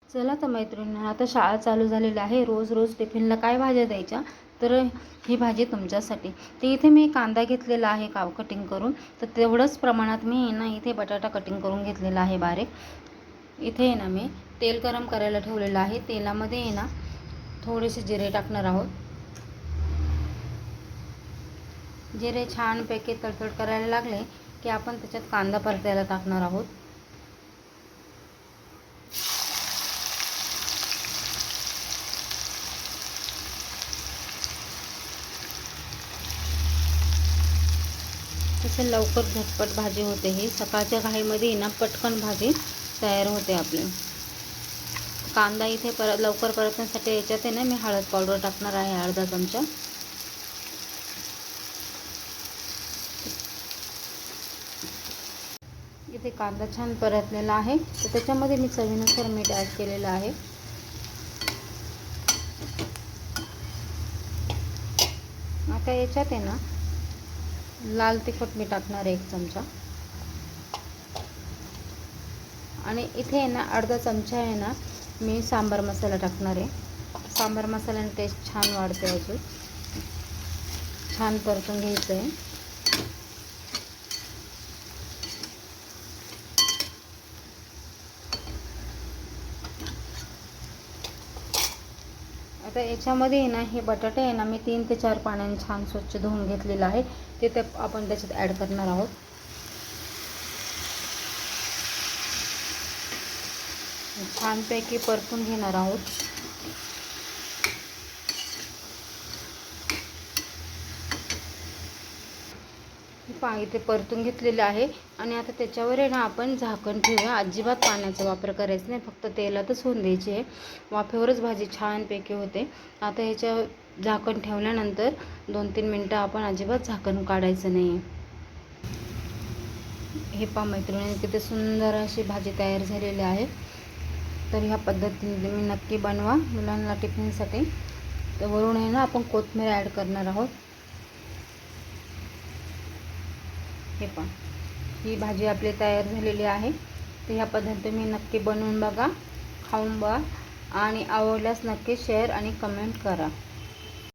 चला तर मैत्रिणींनो, आता शाळा चालू झालेली आहे. रोज रोज टिफिनला काय भाज्या द्यायच्या, तर ही भाजी तुमच्यासाठी. ते इथे मी कांदा घेतलेला आहे कटिंग करून, तर तेवढंच प्रमाणात मी ना इथे बटाटा कटिंग करून घेतलेला आहे बारीक. इथे आहे ना मी तेल गरम करायला ठेवलेलं आहे. तेलामध्ये आहे ना थोडेसे जिरे टाकणार आहोत. जिरे छानपैकी तडतड करायला लागले की आपण त्याच्यात कांदा परतायला टाकणार आहोत. तसे लवकर झटपट भाजी होते. ही सकाळच्या घाईमध्ये ना पटकन भाजी तयार होते आपली. कांदा इथे लवकर परतण्यासाठी याच्यात आहे ना मी हळद पावडर टाकणार आहे अर्धा चमचा. इथे कांदा छान परतलेला आहे, तर त्याच्यामध्ये मी चवीनुसार मीठ ॲड केलेलं आहे. आता याच्यात आहे ना लाल तिखट मी टाकणार आहे 1 चमचा. आणि इथे आहे ना अर्धा चमचा आहे ना मी सांबार मसाला टाकणार आहे. सांबार मसाल्याने टेस्ट छान वाढते. अजून छान परतून घ्यायचं आहे. आता याच्यामध्ये ना हे बटाटे आहे ना मी 3 ते 4 पाण्याने छान स्वच्छ धुवून घेतलेलं आहे. ते आपण त्याच्यात ॲड करणार आहोत. छानपैकी परतून घेणार आहोत. इथे परतून घेतलेले आहे. आणि आता त्याच्यावर आहे ना आपण झाकण ठेवूया. अजिबात पाण्याचा वापर करायचा नाही, फक्त तेलातच होऊन द्यायची आहे. वाफेवरच भाजी छानपैकी होते. आता ह्याच्या झाकण ठेवल्यानंतर 2-3 मिनटं आपण अजिबात झाकण काढायचं नाही. हे पहा मैत्रिणी, किती सुंदर अशी भाजी तयार झालेली आहे. तर ह्या पद्धतीने तुम्ही नक्की बनवा मुलांना टिफिनसाठी. तर वरून आहे ना आपण कोथिंबीर ॲड करणार आहोत. हे पहा, ही भाजी आपली तयार झालेली आहे. तर ह्या पद्धतीने तुम्ही नक्की बनवून बघा, खाऊन बघा आणि आवडल्यास नक्की शेअर आणि कमेंट करा.